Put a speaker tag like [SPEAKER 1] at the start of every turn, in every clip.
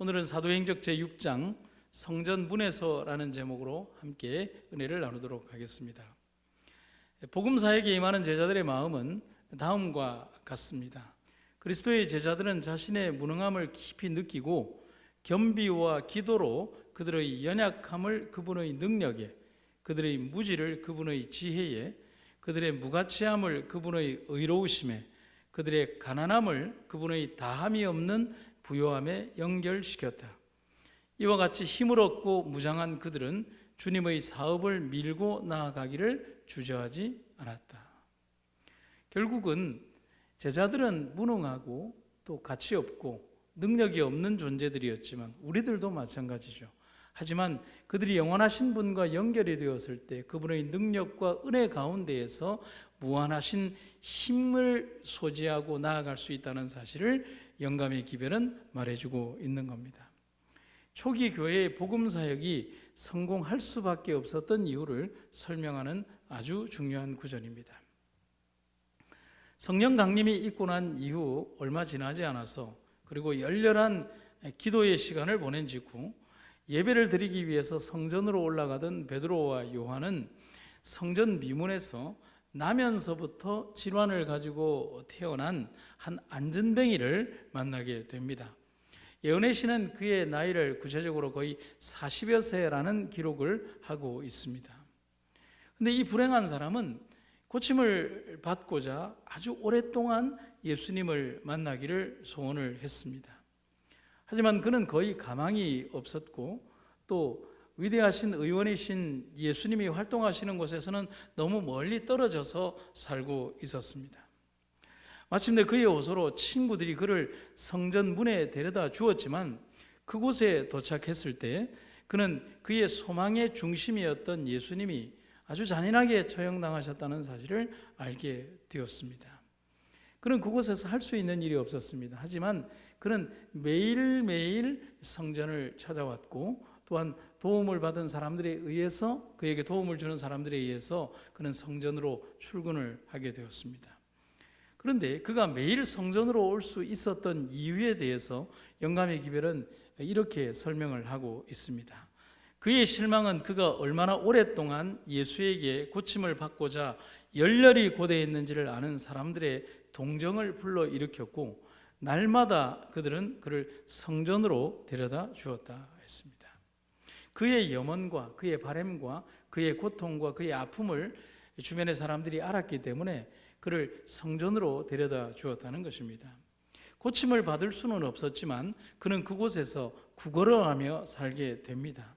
[SPEAKER 1] 오늘은 사도행적 제6장 성전 문에서라는 제목으로 함께 은혜를 나누도록 하겠습니다. 복음 사역에 임하는 제자들의 마음은 다음과 같습니다. 그리스도의 제자들은 자신의 무능함을 깊이 느끼고 겸비와 기도로 그들의 연약함을 그분의 능력에, 그들의 무지를 그분의 지혜에, 그들의 무가치함을 그분의 의로우심에, 그들의 가난함을 그분의 다함이 없는 부요함에 연결시켰다. 이와 같이 힘을 얻고 무장한 그들은 주님의 사업을 밀고 나아가기를 주저하지 않았다. 결국은 제자들은 무능하고 또 가치 없고 능력이 없는 존재들이었지만 우리들도 마찬가지죠. 하지만 그들이 영원하신 분과 연결이 되었을 때 그분의 능력과 은혜 가운데에서 무한하신 힘을 소지하고 나아갈 수 있다는 사실을 영감의 기별은 말해주고 있는 겁니다. 초기 교회의 복음 사역이 성공할 수밖에 없었던 이유를 설명하는 아주 중요한 구절입니다. 성령 강림이 있고 난 이후 얼마 지나지 않아서, 그리고 열렬한 기도의 시간을 보낸 직후 예배를 드리기 위해서 성전으로 올라가던 베드로와 요한은 성전 미문에서 나면서부터 질환을 가지고 태어난 한 안전뱅이를 만나게 됩니다. 예언의 시는 그의 나이를 구체적으로 거의 40여 세라는 기록을 하고 있습니다. 그런데 이 불행한 사람은 고침을 받고자 아주 오랫동안 예수님을 만나기를 소원을 했습니다. 하지만 그는 거의 가망이 없었고 또 위대하신 의원이신 예수님이 활동하시는 곳에서는 너무 멀리 떨어져서 살고 있었습니다. 마침내 그의 호소로 친구들이 그를 성전 문에 데려다 주었지만 그곳에 도착했을 때 그는 그의 소망의 중심이었던 예수님이 아주 잔인하게 처형당하셨다는 사실을 알게 되었습니다. 그는 그곳에서 할 수 있는 일이 없었습니다. 하지만 그는 매일매일 성전을 찾아왔고 또한 도움을 받은 사람들에 의해서, 그에게 도움을 주는 사람들에 의해서 그는 성전으로 출근을 하게 되었습니다. 그런데 그가 매일 성전으로 올 수 있었던 이유에 대해서 영감의 기별은 이렇게 설명을 하고 있습니다. 그의 실망은 그가 얼마나 오랫동안 예수에게 고침을 받고자 열렬히 고대했는지를 아는 사람들의 동정을 불러일으켰고 날마다 그들은 그를 성전으로 데려다 주었다 했습니다. 그의 염원과 그의 바램과 그의 고통과 그의 아픔을 주변의 사람들이 알았기 때문에 그를 성전으로 데려다 주었다는 것입니다. 고침을 받을 수는 없었지만 그는 그곳에서 구걸어가며 살게 됩니다.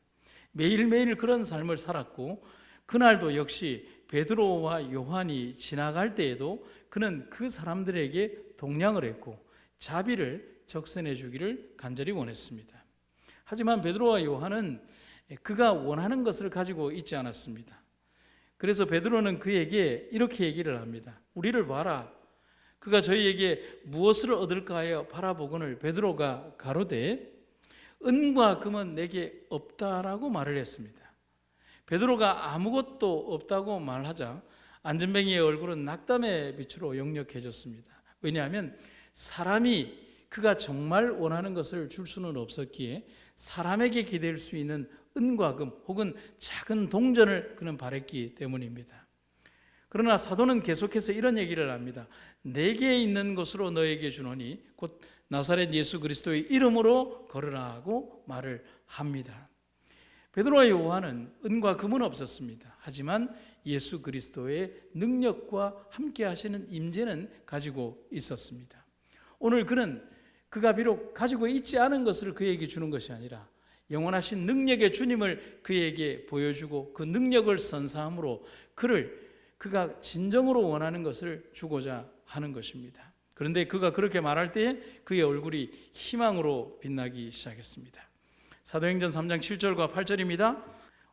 [SPEAKER 1] 매일매일 그런 삶을 살았고 그날도 역시 베드로와 요한이 지나갈 때에도 그는 그 사람들에게 동냥을 했고 자비를 적선해 주기를 간절히 원했습니다. 하지만 베드로와 요한은 그가 원하는 것을 가지고 있지 않았습니다. 그래서 베드로는 그에게 이렇게 얘기를 합니다. 우리를 봐라. 그가 저희에게 무엇을 얻을까 하여 바라보거늘 베드로가 가로되 은과 금은 내게 없다라고 말을 했습니다. 베드로가 아무것도 없다고 말하자 안전뱅이의 얼굴은 낙담의 빛으로 역력해졌습니다. 왜냐하면 사람이 그가 정말 원하는 것을 줄 수는 없었기에 사람에게 기댈 수 있는 은과 금 혹은 작은 동전을 그는 바랬기 때문입니다. 그러나 사도는 계속해서 이런 얘기를 합니다. 내게 있는 것으로 너에게 주노니 곧 나사렛 예수 그리스도의 이름으로 걸으라 하고 말을 합니다. 베드로와 요한은 은과 금은 없었습니다. 하지만 예수 그리스도의 능력과 함께 하시는 임재는 가지고 있었습니다. 오늘 그가 비록 가지고 있지 않은 것을 그에게 주는 것이 아니라 영원하신 능력의 주님을 그에게 보여주고 그 능력을 선사함으로 그가 진정으로 원하는 것을 주고자 하는 것입니다. 그런데 그가 그렇게 말할 때에 그의 얼굴이 희망으로 빛나기 시작했습니다. 사도행전 3장 7절과 8절입니다.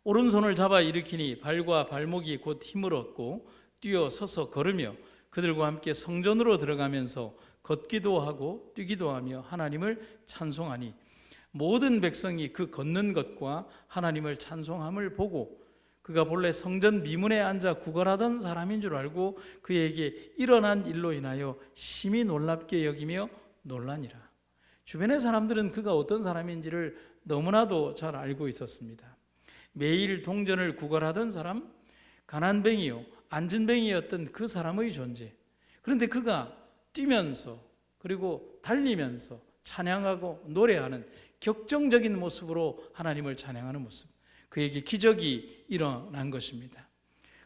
[SPEAKER 1] 오른손을 잡아 일으키니 발과 발목이 곧 힘을 얻고 뛰어 서서 걸으며 그들과 함께 성전으로 들어가면서 걷기도 하고 뛰기도 하며 하나님을 찬송하니 모든 백성이 그 걷는 것과 하나님을 찬송함을 보고 그가 본래 성전 미문에 앉아 구걸하던 사람인 줄 알고 그에게 일어난 일로 인하여 심히 놀랍게 여기며 놀라니라. 주변의 사람들은 그가 어떤 사람인지를 너무나도 잘 알고 있었습니다. 매일 동전을 구걸하던 사람, 가난뱅이요, 안진뱅이였던 그 사람의 존재. 그런데 그가 뛰면서 그리고 달리면서 찬양하고 노래하는 격정적인 모습으로 하나님을 찬양하는 모습, 그에게 기적이 일어난 것입니다.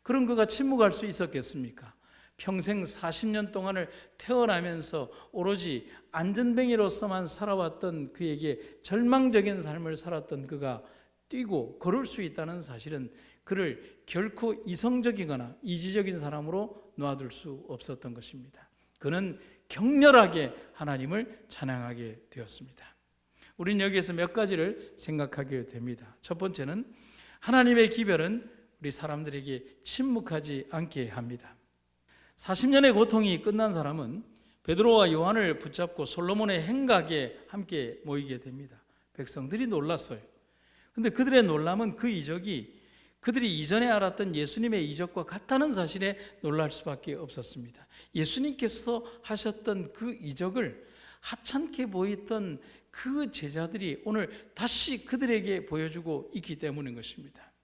[SPEAKER 1] 그런 그가 침묵할 수 있었겠습니까? 평생 40년 동안을 태어나면서 오로지 안전뱅이로서만 살아왔던 그에게 절망적인 삶을 살았던 그가 뛰고 걸을 수 있다는 사실은 그를 결코 이성적이거나 이지적인 사람으로 놔둘 수 없었던 것입니다. 그는 격렬하게 하나님을 찬양하게 되었습니다. 우린 여기에서 몇 가지를 생각하게 됩니다. 첫 번째는 하나님의 기별은 우리 사람들에게 침묵하지 않게 합니다. 40년의 고통이 끝난 사람은 베드로와 요한을 붙잡고 솔로몬의 행각에 함께 모이게 됩니다. 백성들이 놀랐어요. 그런데 그들의 놀람은 그 이적이 그들이 이전에 알았던 예수님의 이적과 같다는 사실에 놀랄 수밖에 없었습니다. 예수님께서 하셨던 그 이적을 하찮게 보였던 그 제자들이 오늘 다시 그들에게 보여주고 있기 때문인 것입니다.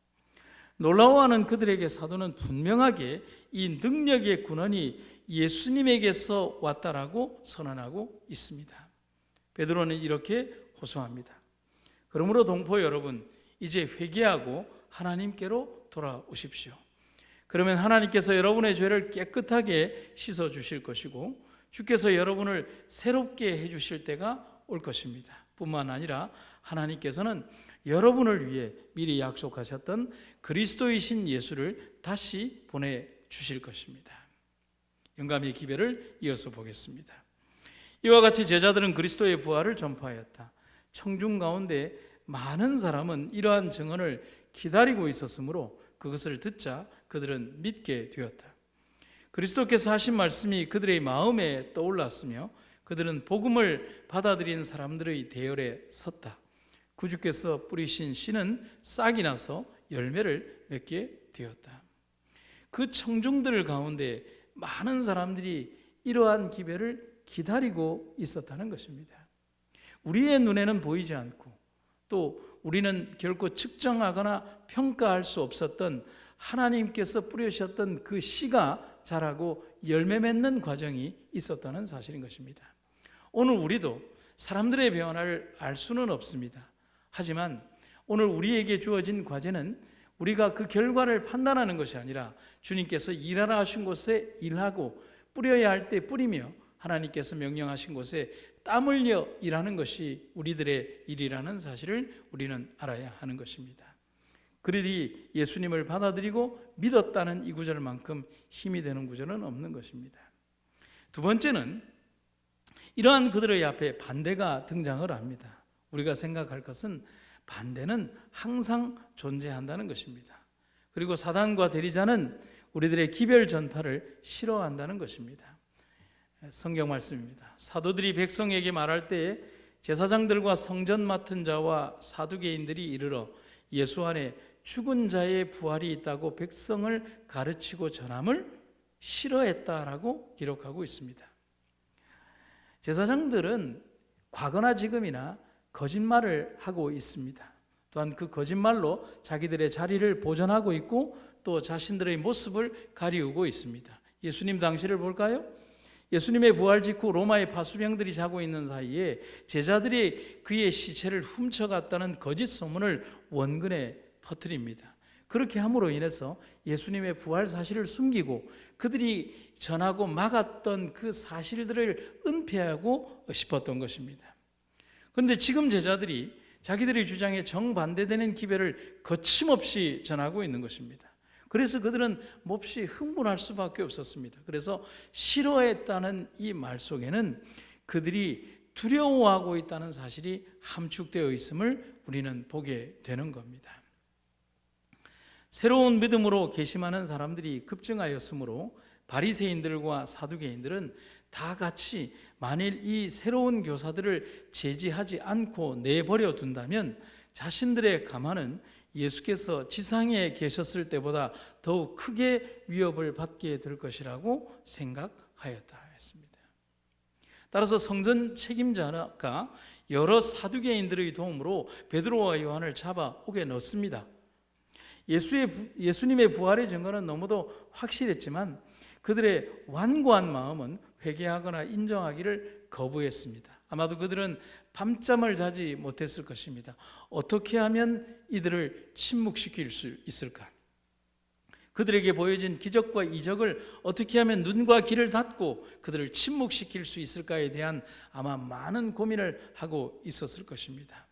[SPEAKER 1] 놀라워하는 그들에게 사도는 분명하게 이 능력의 근원이 예수님에게서 왔다라고 선언하고 있습니다. 베드로는 이렇게 호소합니다. 그러므로 동포 여러분, 이제 회개하고 하나님께로 돌아오십시오. 그러면 하나님께서 여러분의 죄를 깨끗하게 씻어 주실 것이고 주께서 여러분을 새롭게 해주실 때가 올 것입니다. 뿐만 아니라 하나님께서는 여러분을 위해 미리 약속하셨던 그리스도이신 예수를 다시 보내주실 것입니다. 영감의 기별을 이어서 보겠습니다. 이와 같이 제자들은 그리스도의 부활을 전파하였다. 청중 가운데 많은 사람은 이러한 증언을 기다리고 있었으므로 그것을 듣자 그들은 믿게 되었다. 그리스도께서 하신 말씀이 그들의 마음에 떠올랐으며 그들은 복음을 받아들인 사람들의 대열에 섰다. 구주께서 뿌리신 씨는 싹이 나서 열매를 맺게 되었다. 그 청중들 가운데 많은 사람들이 이러한 기별을 기다리고 있었다는 것입니다. 우리의 눈에는 보이지 않고 또 우리는 결코 측정하거나 평가할 수 없었던 하나님께서 뿌리셨던 그 씨가 자라고 열매 맺는 과정이 있었다는 사실인 것입니다. 오늘 우리도 사람들의 변화를 알 수는 없습니다. 하지만 오늘 우리에게 주어진 과제는 우리가 그 결과를 판단하는 것이 아니라 주님께서 일하라 하신 곳에 일하고 뿌려야 할 때 뿌리며 하나님께서 명령하신 곳에 땀 흘려 일하는 것이 우리들의 일이라는 사실을 우리는 알아야 하는 것입니다. 그들이 예수님을 받아들이고 믿었다는 이 구절만큼 힘이 되는 구절은 없는 것입니다. 두 번째는 이러한 그들의 앞에 반대가 등장을 합니다. 우리가 생각할 것은 반대는 항상 존재한다는 것입니다. 그리고 사단과 대리자는 우리들의 기별 전파를 싫어한다는 것입니다. 성경 말씀입니다. 사도들이 백성에게 말할 때에 제사장들과 성전 맡은 자와 사두개인들이 이르러 예수 안에 죽은 자의 부활이 있다고 백성을 가르치고 전함을 싫어했다라고 기록하고 있습니다. 제사장들은 과거나 지금이나 거짓말을 하고 있습니다. 또한 그 거짓말로 자기들의 자리를 보존하고 있고 또 자신들의 모습을 가리우고 있습니다. 예수님 당시를 볼까요? 예수님의 부활 직후 로마의 파수병들이 자고 있는 사이에 제자들이 그의 시체를 훔쳐갔다는 거짓 소문을 원근에 퍼뜨립니다. 그렇게 함으로 인해서 예수님의 부활 사실을 숨기고 그들이 전하고 막았던 그 사실들을 은폐하고 싶었던 것입니다. 그런데 지금 제자들이 자기들의 주장에 정반대되는 기별을 거침없이 전하고 있는 것입니다. 그래서 그들은 몹시 흥분할 수밖에 없었습니다. 그래서 싫어했다는 이 말 속에는 그들이 두려워하고 있다는 사실이 함축되어 있음을 우리는 보게 되는 겁니다. 새로운 믿음으로 개심하는 사람들이 급증하였으므로 바리새인들과 사두개인들은 다 같이 만일 이 새로운 교사들을 제지하지 않고 내버려 둔다면 자신들의 가만은 예수께서 지상에 계셨을 때보다 더욱 크게 위협을 받게 될 것이라고 생각하였다 했습니다. 따라서 성전 책임자가 여러 사두개인들의 도움으로 베드로와 요한을 잡아오게 넣습니다. 예수님의 부활의 증거는 너무도 확실했지만 그들의 완고한 마음은 회개하거나 인정하기를 거부했습니다. 아마도 그들은 밤잠을 자지 못했을 것입니다. 어떻게 하면 이들을 침묵시킬 수 있을까? 그들에게 보여진 기적과 이적을 어떻게 하면 눈과 귀를 닫고 그들을 침묵시킬 수 있을까에 대한 아마 많은 고민을 하고 있었을 것입니다.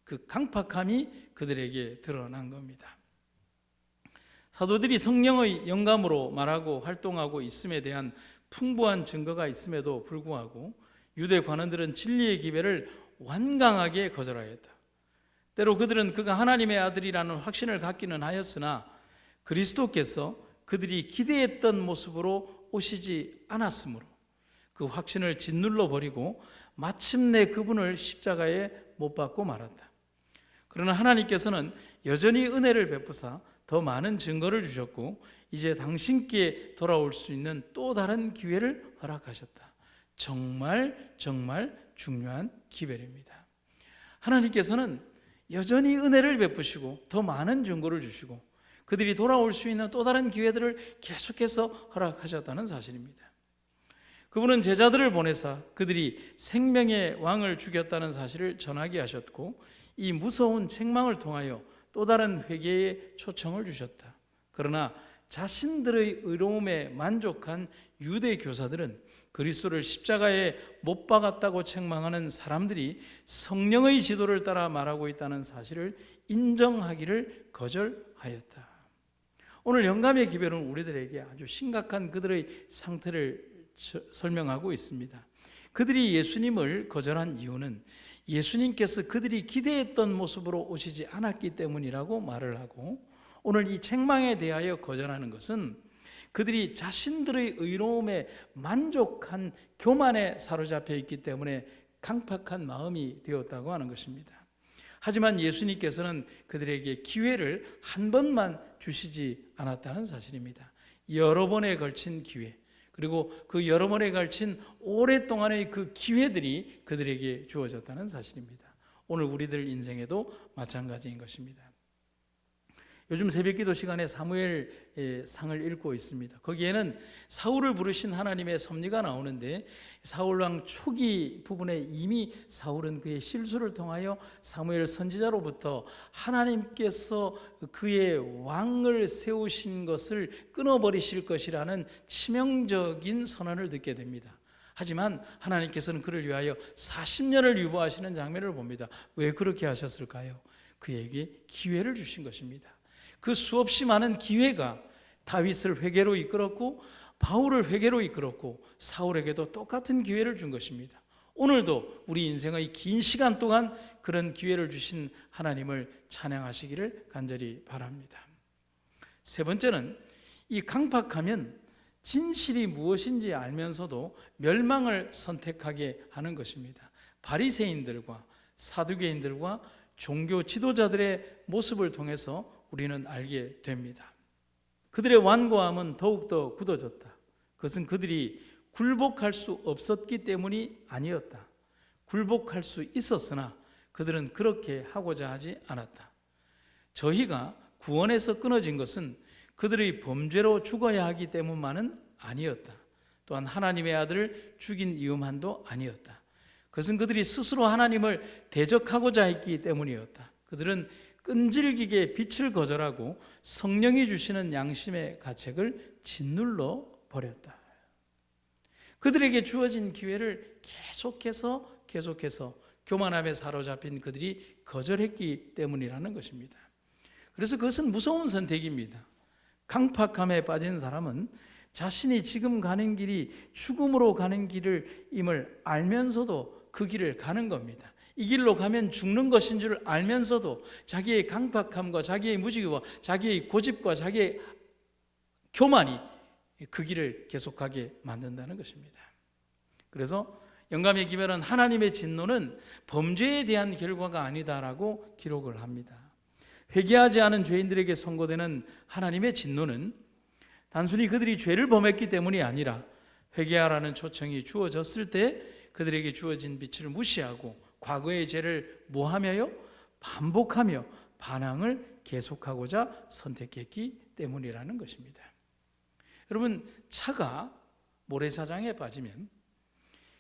[SPEAKER 1] 그 강팍함이 그들에게 드러난 겁니다. 사도들이 성령의 영감으로 말하고 활동하고 있음에 대한 풍부한 증거가 있음에도 불구하고 유대 관원들은 진리의 기회를 완강하게 거절하였다. 때로 그들은 그가 하나님의 아들이라는 확신을 갖기는 하였으나 그리스도께서 그들이 기대했던 모습으로 오시지 않았으므로 그 확신을 짓눌러 버리고 마침내 그분을 십자가에 못 박고 말았다. 그러나 하나님께서는 여전히 은혜를 베푸사 더 많은 증거를 주셨고 이제 당신께 돌아올 수 있는 또 다른 기회를 허락하셨다. 정말 중요한 기회입니다. 하나님께서는 여전히 은혜를 베푸시고 더 많은 증거를 주시고 그들이 돌아올 수 있는 또 다른 기회들을 계속해서 허락하셨다는 사실입니다. 그분은 제자들을 보내사 그들이 생명의 왕을 죽였다는 사실을 전하게 하셨고 이 무서운 책망을 통하여 또 다른 회개의 초청을 주셨다. 그러나 자신들의 의로움에 만족한 유대 교사들은 그리스도를 십자가에 못 박았다고 책망하는 사람들이 성령의 지도를 따라 말하고 있다는 사실을 인정하기를 거절하였다. 오늘 영감의 기별은 우리들에게 아주 심각한 그들의 상태를 설명하고 있습니다. 그들이 예수님을 거절한 이유는 예수님께서 그들이 기대했던 모습으로 오시지 않았기 때문이라고 말을 하고, 오늘 이 책망에 대하여 거절하는 것은 그들이 자신들의 의로움에 만족한 교만에 사로잡혀 있기 때문에 강팍한 마음이 되었다고 하는 것입니다. 하지만 예수님께서는 그들에게 기회를 한 번만 주시지 않았다는 사실입니다. 여러 번에 걸친 기회, 그리고 그 여러 번에 걸친 오랫동안의 그 기회들이 그들에게 주어졌다는 사실입니다. 오늘 우리들 인생에도 마찬가지인 것입니다. 요즘 새벽기도 시간에 사무엘 상을 읽고 있습니다. 거기에는 사울을 부르신 하나님의 섭리가 나오는데, 사울왕 초기 부분에 이미 사울은 그의 실수를 통하여 사무엘 선지자로부터 하나님께서 그의 왕을 세우신 것을 끊어버리실 것이라는 치명적인 선언을 듣게 됩니다. 하지만 하나님께서는 그를 위하여 40년을 유보하시는 장면을 봅니다. 왜 그렇게 하셨을까요? 그에게 기회를 주신 것입니다. 그 수없이 많은 기회가 다윗을 회개로 이끌었고 바울을 회개로 이끌었고 사울에게도 똑같은 기회를 준 것입니다. 오늘도 우리 인생의 긴 시간 동안 그런 기회를 주신 하나님을 찬양하시기를 간절히 바랍니다. 세 번째는, 이 강팍하면 진실이 무엇인지 알면서도 멸망을 선택하게 하는 것입니다. 바리새인들과 사두개인들과 종교 지도자들의 모습을 통해서 우리는 알게 됩니다. 그들의 완고함은 더욱더 굳어졌다. 그것은 그들이 굴복할 수 없었기 때문이 아니었다. 굴복할 수 있었으나 그들은 그렇게 하고자 하지 않았다. 저희가 구원에서 끊어진 것은 그들의 범죄로 죽어야 하기 때문만은 아니었다. 또한 하나님의 아들을 죽인 이유만도 아니었다. 그것은 그들이 스스로 하나님을 대적하고자 했기 때문이었다. 그들은 끈질기게 빛을 거절하고 성령이 주시는 양심의 가책을 짓눌러 버렸다. 그들에게 주어진 기회를 계속해서 교만함에 사로잡힌 그들이 거절했기 때문이라는 것입니다. 그래서 그것은 무서운 선택입니다. 강팍함에 빠진 사람은 자신이 지금 가는 길이 죽음으로 가는 길임을 알면서도 그 길을 가는 겁니다. 이 길로 가면 죽는 것인 줄 알면서도 자기의 강팍함과 자기의 무지와 자기의 고집과 자기의 교만이 그 길을 계속하게 만든다는 것입니다. 그래서 영감의 기별은 하나님의 진노는 범죄에 대한 결과가 아니다라고 기록을 합니다. 회개하지 않은 죄인들에게 선고되는 하나님의 진노는 단순히 그들이 죄를 범했기 때문이 아니라 회개하라는 초청이 주어졌을 때 그들에게 주어진 빛을 무시하고 과거의 죄를 뭐하며요? 반복하며 반항을 계속하고자 선택했기 때문이라는 것입니다. 여러분, 차가 모래사장에 빠지면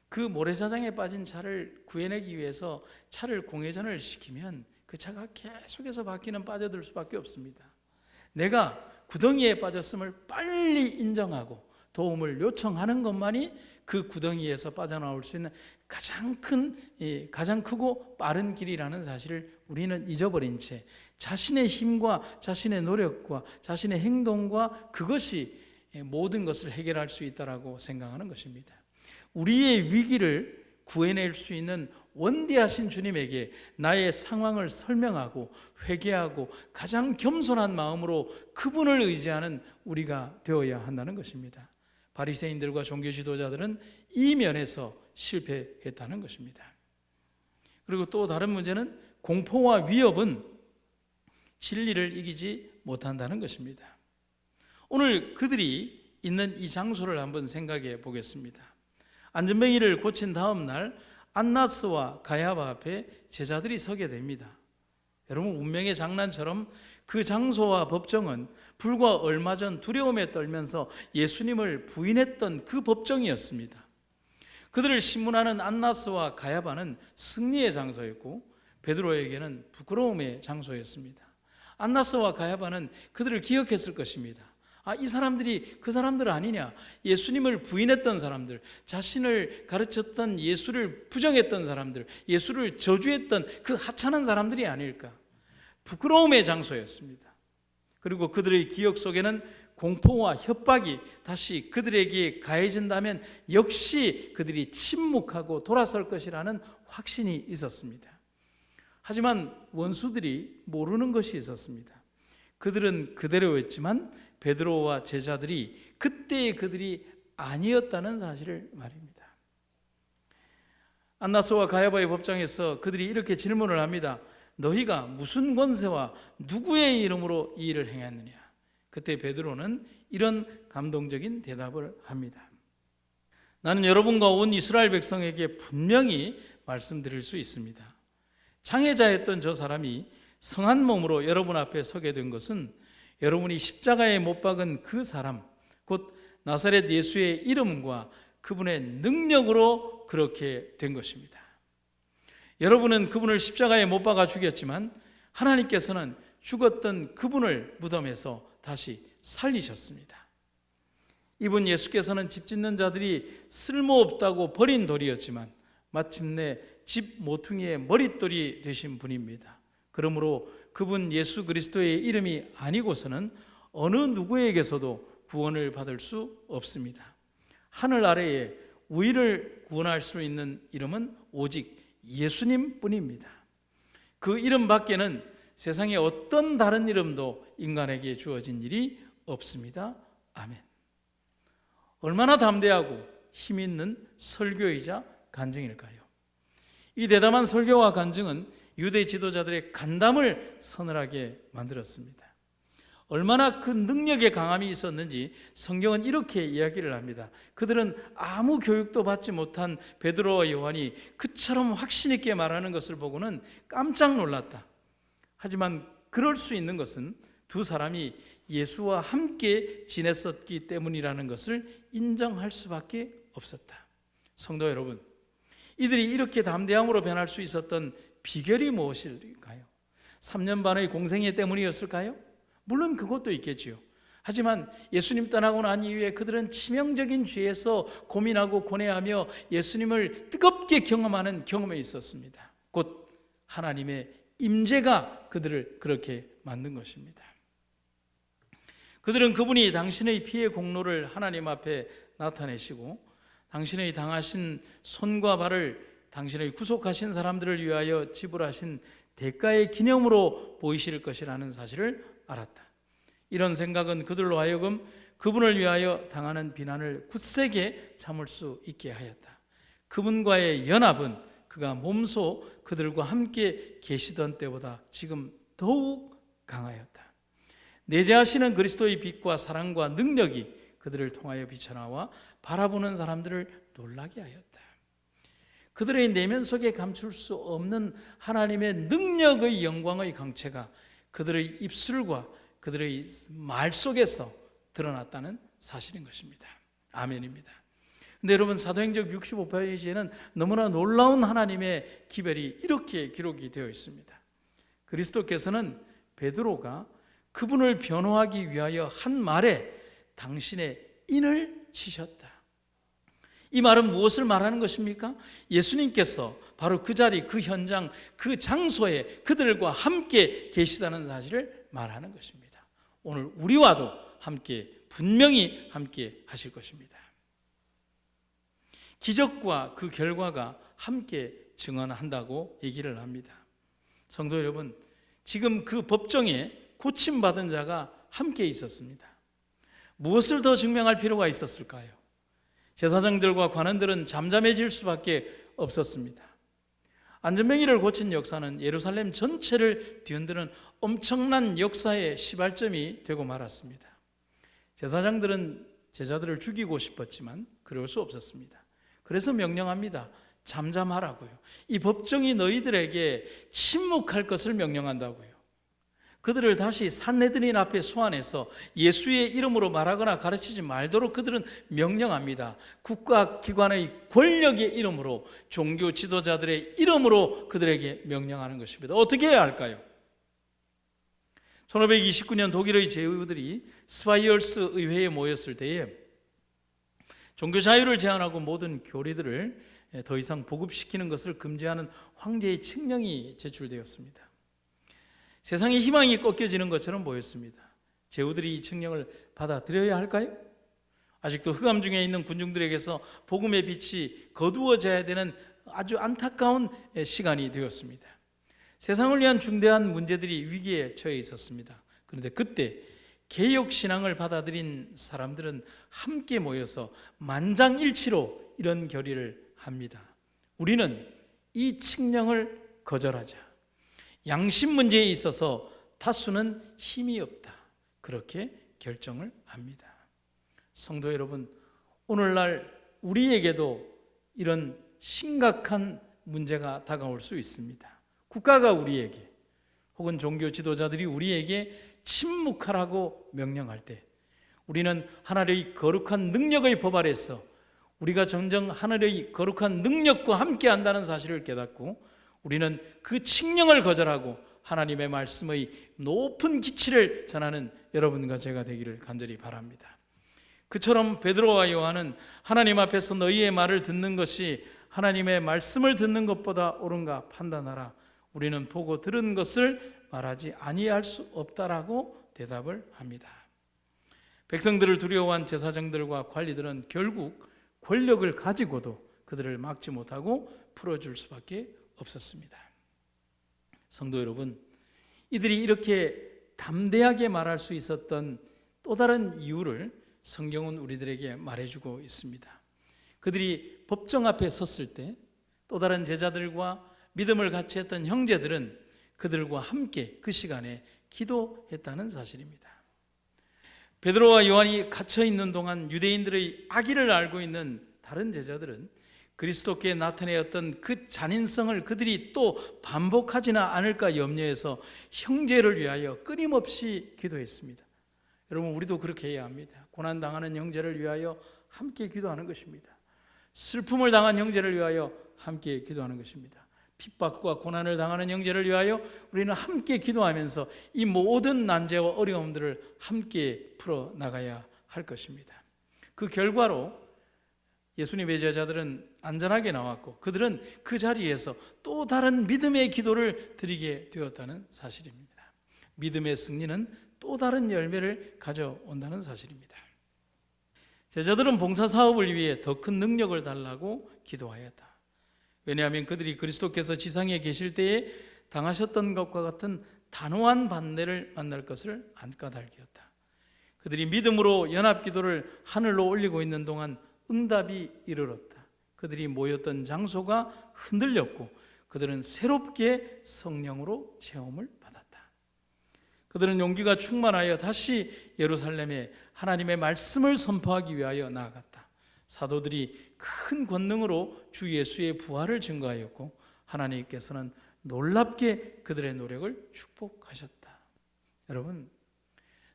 [SPEAKER 1] 그 모래사장에 빠진 차를 구해내기 위해서 차를 공회전을 시키면 그 차가 계속해서 바퀴는 빠져들 수밖에 없습니다. 내가 구덩이에 빠졌음을 빨리 인정하고 도움을 요청하는 것만이 그 구덩이에서 빠져나올 수 있는 가장 크고 빠른 길이라는 사실을 우리는 잊어버린 채 자신의 힘과 자신의 노력과 자신의 행동과 그것이 모든 것을 해결할 수 있다라고 생각하는 것입니다. 우리의 위기를 구해낼 수 있는 원대하신 주님에게 나의 상황을 설명하고 회개하고 가장 겸손한 마음으로 그분을 의지하는 우리가 되어야 한다는 것입니다. 바리새인들과 종교 지도자들은 이 면에서 실패했다는 것입니다. 그리고 또 다른 문제는 공포와 위협은 진리를 이기지 못한다는 것입니다. 오늘 그들이 있는 이 장소를 한번 생각해 보겠습니다. 안전뱅이를 고친 다음 날 안나스와 가야바 앞에 제자들이 서게 됩니다. 여러분, 운명의 장난처럼 그 장소와 법정은 불과 얼마 전 두려움에 떨면서 예수님을 부인했던 그 법정이었습니다. 그들을 신문하는 안나스와 가야바는 승리의 장소였고 베드로에게는 부끄러움의 장소였습니다. 안나스와 가야바는 그들을 기억했을 것입니다. 이 사람들이 그 사람들 아니냐? 예수님을 부인했던 사람들, 자신을 가르쳤던 예수를 부정했던 사람들, 예수를 저주했던 그 하찮은 사람들이 아닐까? 부끄러움의 장소였습니다. 그리고 그들의 기억 속에는 공포와 협박이 다시 그들에게 가해진다면 역시 그들이 침묵하고 돌아설 것이라는 확신이 있었습니다. 하지만 원수들이 모르는 것이 있었습니다. 그들은 그대로였지만 베드로와 제자들이 그때의 그들이 아니었다는 사실을 말입니다. 안나스와 가야바의 법정에서 그들이 이렇게 질문을 합니다. 너희가 무슨 권세와 누구의 이름으로 이 일을 행했느냐? 그때 베드로는 이런 감동적인 대답을 합니다. 나는 여러분과 온 이스라엘 백성에게 분명히 말씀드릴 수 있습니다. 장애자였던 저 사람이 성한 몸으로 여러분 앞에 서게 된 것은 여러분이 십자가에 못 박은 그 사람, 곧 나사렛 예수의 이름과 그분의 능력으로 그렇게 된 것입니다. 여러분은 그분을 십자가에 못 박아 죽였지만 하나님께서는 죽었던 그분을 무덤에서 다시 살리셨습니다. 이분 예수께서는 집 짓는 자들이 쓸모없다고 버린 돌이었지만 마침내 집 모퉁이의 머릿돌이 되신 분입니다. 그러므로 그분 예수 그리스도의 이름이 아니고서는 어느 누구에게서도 구원을 받을 수 없습니다. 하늘 아래에 우리를 구원할 수 있는 이름은 오직 예수님 뿐입니다. 그 이름 밖에는 세상에 어떤 다른 이름도 인간에게 주어진 일이 없습니다. 아멘. 얼마나 담대하고 힘 있는 설교이자 간증일까요? 이 대담한 설교와 간증은 유대 지도자들의 간담을 서늘하게 만들었습니다. 얼마나 그 능력의 강함이 있었는지 성경은 이렇게 이야기를 합니다. 그들은 아무 교육도 받지 못한 베드로와 요한이 그처럼 확신 있게 말하는 것을 보고는 깜짝 놀랐다. 하지만 그럴 수 있는 것은 두 사람이 예수와 함께 지냈었기 때문이라는 것을 인정할 수밖에 없었다. 성도 여러분, 이들이 이렇게 담대함으로 변할 수 있었던 비결이 무엇일까요? 3년 반의 공생애 때문이었을까요? 물론 그것도 있겠지요. 하지만 예수님 떠나고 난 이후에 그들은 치명적인 죄에서 고민하고 고뇌하며 예수님을 뜨겁게 경험하는 경험에 있었습니다. 곧 하나님의 임재가 그들을 그렇게 만든 것입니다. 그들은 그분이 당신의 피의 공로를 하나님 앞에 나타내시고 당신의 당하신 손과 발을 당신의 구속하신 사람들을 위하여 지불하신 대가의 기념으로 보이실 것이라는 사실을 알았다. 이런 생각은 그들로 하여금 그분을 위하여 당하는 비난을 굳세게 참을 수 있게 하였다. 그분과의 연합은 그가 몸소 그들과 함께 계시던 때보다 지금 더욱 강하였다. 내재하시는 그리스도의 빛과 사랑과 능력이 그들을 통하여 비쳐나와 바라보는 사람들을 놀라게 하였다. 그들의 내면 속에 감출 수 없는 하나님의 능력의 영광의 강체가 그들의 입술과 그들의 말 속에서 드러났다는 사실인 것입니다. 아멘입니다. 근데 여러분, 사도행전 65페이지에는 너무나 놀라운 하나님의 기별이 이렇게 기록이 되어 있습니다. 그리스도께서는 베드로가 그분을 변호하기 위하여 한 말에 당신의 인을 치셨다. 이 말은 무엇을 말하는 것입니까? 예수님께서 바로 그 자리, 그 현장, 그 장소에 그들과 함께 계시다는 사실을 말하는 것입니다. 오늘 우리와도 함께, 분명히 함께 하실 것입니다. 기적과 그 결과가 함께 증언한다고 얘기를 합니다. 성도 여러분, 지금 그 법정에 고침받은 자가 함께 있었습니다. 무엇을 더 증명할 필요가 있었을까요? 제사장들과 관원들은 잠잠해질 수밖에 없었습니다. 안전뱅이를 고친 역사는 예루살렘 전체를 뒤흔드는 엄청난 역사의 시발점이 되고 말았습니다. 제사장들은 제자들을 죽이고 싶었지만 그럴 수 없었습니다. 그래서 명령합니다. 잠잠하라고요. 이 법정이 너희들에게 침묵할 것을 명령한다고요. 그들을 다시 산헤드린 앞에 소환해서 예수의 이름으로 말하거나 가르치지 말도록 그들은 명령합니다. 국가기관의 권력의 이름으로, 종교 지도자들의 이름으로 그들에게 명령하는 것입니다. 어떻게 해야 할까요? 1529년 독일의 제후들이 스바이얼스 의회에 모였을 때에 종교 자유를 제한하고 모든 교리들을 더 이상 보급시키는 것을 금지하는 황제의 칙령이 제출되었습니다. 세상의 희망이 꺾여지는 것처럼 보였습니다. 제후들이 이 칙령을 받아들여야 할까요? 아직도 흑암 중에 있는 군중들에게서 복음의 빛이 거두어져야 되는 아주 안타까운 시간이 되었습니다. 세상을 위한 중대한 문제들이 위기에 처해 있었습니다. 그런데 그때 개혁신앙을 받아들인 사람들은 함께 모여서 만장일치로 이런 결의를 합니다. 우리는 이 칙령을 거절하자. 양심 문제에 있어서 다수는 힘이 없다. 그렇게 결정을 합니다. 성도 여러분, 오늘날 우리에게도 이런 심각한 문제가 다가올 수 있습니다. 국가가 우리에게 혹은 종교 지도자들이 우리에게 침묵하라고 명령할 때 우리는 하나님의 거룩한 능력의 법 아래서 우리가 정정 하늘의 거룩한 능력과 함께 한다는 사실을 깨닫고 우리는 그 칙령을 거절하고 하나님의 말씀의 높은 기치를 전하는 여러분과 제가 되기를 간절히 바랍니다. 그처럼 베드로와 요한은 하나님 앞에서 너희의 말을 듣는 것이 하나님의 말씀을 듣는 것보다 옳은가 판단하라. 우리는 보고 들은 것을 말하지 아니할 수 없다라고 대답을 합니다. 백성들을 두려워한 제사장들과 관리들은 결국 권력을 가지고도 그들을 막지 못하고 풀어줄 수밖에 없었습니다. 성도 여러분, 이들이 이렇게 담대하게 말할 수 있었던 또 다른 이유를 성경은 우리들에게 말해주고 있습니다. 그들이 법정 앞에 섰을 때 또 다른 제자들과 믿음을 같이 했던 형제들은 그들과 함께 그 시간에 기도했다는 사실입니다. 베드로와 요한이 갇혀 있는 동안 유대인들의 악의를 알고 있는 다른 제자들은 그리스도께 나타내었던 그 잔인성을 그들이 또 반복하지는 않을까 염려해서 형제를 위하여 끊임없이 기도했습니다. 여러분, 우리도 그렇게 해야 합니다. 고난당하는 형제를 위하여 함께 기도하는 것입니다. 슬픔을 당한 형제를 위하여 함께 기도하는 것입니다. 핍박과 고난을 당하는 형제를 위하여 우리는 함께 기도하면서 이 모든 난제와 어려움들을 함께 풀어나가야 할 것입니다. 그 결과로 예수님의 제자들은 안전하게 나왔고 그들은 그 자리에서 또 다른 믿음의 기도를 드리게 되었다는 사실입니다. 믿음의 승리는 또 다른 열매를 가져온다는 사실입니다. 제자들은 봉사사업을 위해 더 큰 능력을 달라고 기도하였다. 왜냐하면 그들이 그리스도께서 지상에 계실 때에 당하셨던 것과 같은 단호한 반대를 만날 것을 안 까닭이었다. 그들이 믿음으로 연합기도를 하늘로 올리고 있는 동안 응답이 이르렀다. 그들이 모였던 장소가 흔들렸고 그들은 새롭게 성령으로 체험을 받았다. 그들은 용기가 충만하여 다시 예루살렘에 하나님의 말씀을 선포하기 위하여 나아갔다. 사도들이 큰 권능으로 주 예수의 부활을 증거하였고 하나님께서는 놀랍게 그들의 노력을 축복하셨다. 여러분,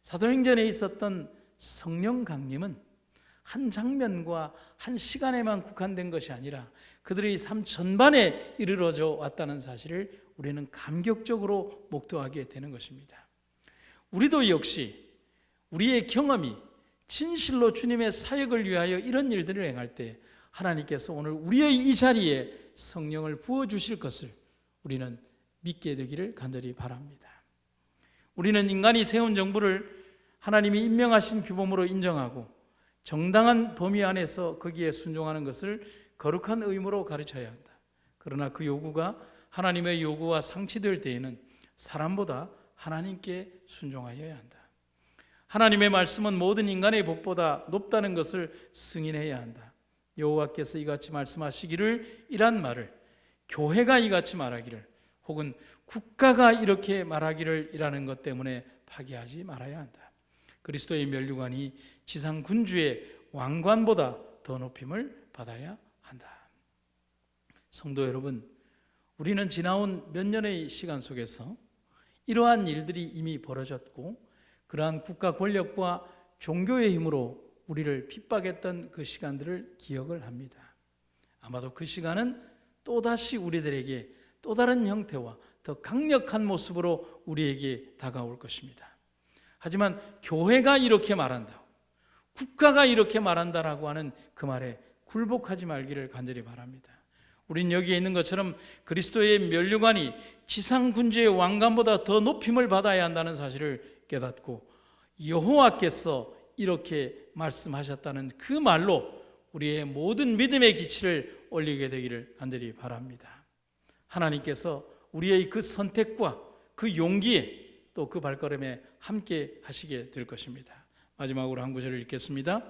[SPEAKER 1] 사도행전에 있었던 성령 강림은 한 장면과 한 시간에만 국한된 것이 아니라 그들의 삶 전반에 이르러져 왔다는 사실을 우리는 감격적으로 목도하게 되는 것입니다. 우리도 역시 우리의 경험이 진실로 주님의 사역을 위하여 이런 일들을 행할 때 하나님께서 오늘 우리의 이 자리에 성령을 부어주실 것을 우리는 믿게 되기를 간절히 바랍니다. 우리는 인간이 세운 정부를 하나님이 임명하신 규범으로 인정하고 정당한 범위 안에서 거기에 순종하는 것을 거룩한 의무로 가르쳐야 한다. 그러나 그 요구가 하나님의 요구와 상치될 때에는 사람보다 하나님께 순종하여야 한다. 하나님의 말씀은 모든 인간의 법보다 높다는 것을 승인해야 한다. 여호와께서 이같이 말씀하시기를 이란 말을 교회가 이같이 말하기를 혹은 국가가 이렇게 말하기를 이라는 것 때문에 파기하지 말아야 한다. 그리스도의 면류관이 지상 군주의 왕관보다 더 높임을 받아야 한다. 성도 여러분, 우리는 지나온 몇 년의 시간 속에서 이러한 일들이 이미 벌어졌고 그러한 국가 권력과 종교의 힘으로 우리를 핍박했던 그 시간들을 기억을 합니다. 아마도 그 시간은 또다시 우리들에게 또 다른 형태와 더 강력한 모습으로 우리에게 다가올 것입니다. 하지만 교회가 이렇게 말한다, 국가가 이렇게 말한다라고 하는 그 말에 굴복하지 말기를 간절히 바랍니다. 우린 여기에 있는 것처럼 그리스도의 면류관이 지상 군주의 왕관보다 더 높임을 받아야 한다는 사실을 깨닫고 여호와께서 이렇게 말씀하셨다는 그 말로 우리의 모든 믿음의 기치를 올리게 되기를 간절히 바랍니다. 하나님께서 우리의 그 선택과 그 용기에 또 그 발걸음에 함께 하시게 될 것입니다. 마지막으로 한 구절을 읽겠습니다.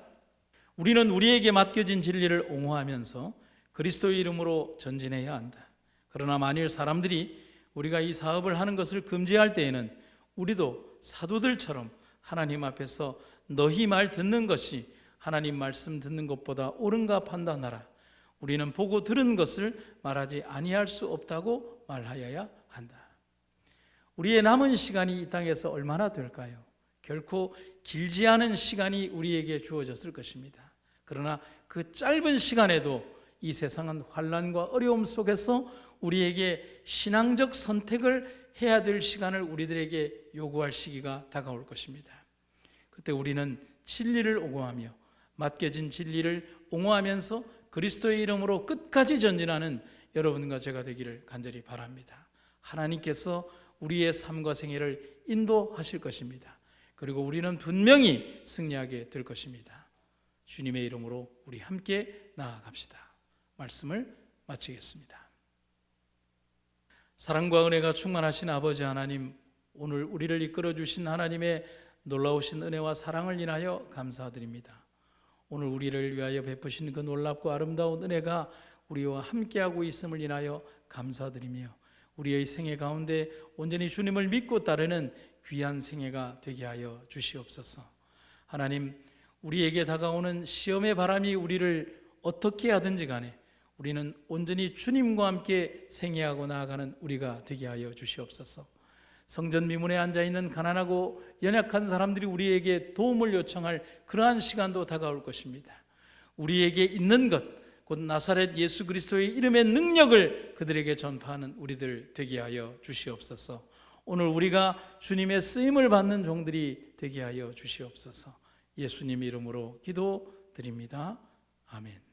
[SPEAKER 1] 우리는 우리에게 맡겨진 진리를 옹호하면서 그리스도의 이름으로 전진해야 한다. 그러나 만일 사람들이 우리가 이 사업을 하는 것을 금지할 때에는 우리도 사도들처럼 하나님 앞에서 너희 말 듣는 것이 하나님 말씀 듣는 것보다 옳은가 판단하라. 우리는 보고 들은 것을 말하지 아니할 수 없다고 말하여야 한다. 우리의 남은 시간이 이 땅에서 얼마나 될까요? 결코 길지 않은 시간이 우리에게 주어졌을 것입니다. 그러나 그 짧은 시간에도 이 세상은 환난과 어려움 속에서 우리에게 신앙적 선택을 해야 될 시간을 우리들에게 요구할 시기가 다가올 것입니다. 그때 우리는 진리를 옹호하며 맡겨진 진리를 옹호하면서 그리스도의 이름으로 끝까지 전진하는 여러분과 제가 되기를 간절히 바랍니다. 하나님께서 우리의 삶과 생애를 인도하실 것입니다. 그리고 우리는 분명히 승리하게 될 것입니다. 주님의 이름으로 우리 함께 나아갑시다. 말씀을 마치겠습니다. 사랑과 은혜가 충만하신 아버지 하나님, 오늘 우리를 이끌어 주신 하나님의 놀라우신 은혜와 사랑을 인하여 감사드립니다. 오늘 우리를 위하여 베푸신 그 놀랍고 아름다운 은혜가 우리와 함께하고 있음을 인하여 감사드리며 우리의 생애 가운데 온전히 주님을 믿고 따르는 귀한 생애가 되게 하여 주시옵소서. 하나님, 우리에게 다가오는 시험의 바람이 우리를 어떻게 하든지 간에 우리는 온전히 주님과 함께 생애하고 나아가는 우리가 되게 하여 주시옵소서. 성전 미문에 앉아있는 가난하고 연약한 사람들이 우리에게 도움을 요청할 그러한 시간도 다가올 것입니다. 우리에게 있는 것, 곧 나사렛 예수 그리스도의 이름의 능력을 그들에게 전파하는 우리들 되게 하여 주시옵소서. 오늘 우리가 주님의 쓰임을 받는 종들이 되게 하여 주시옵소서. 예수님 이름으로 기도드립니다. 아멘.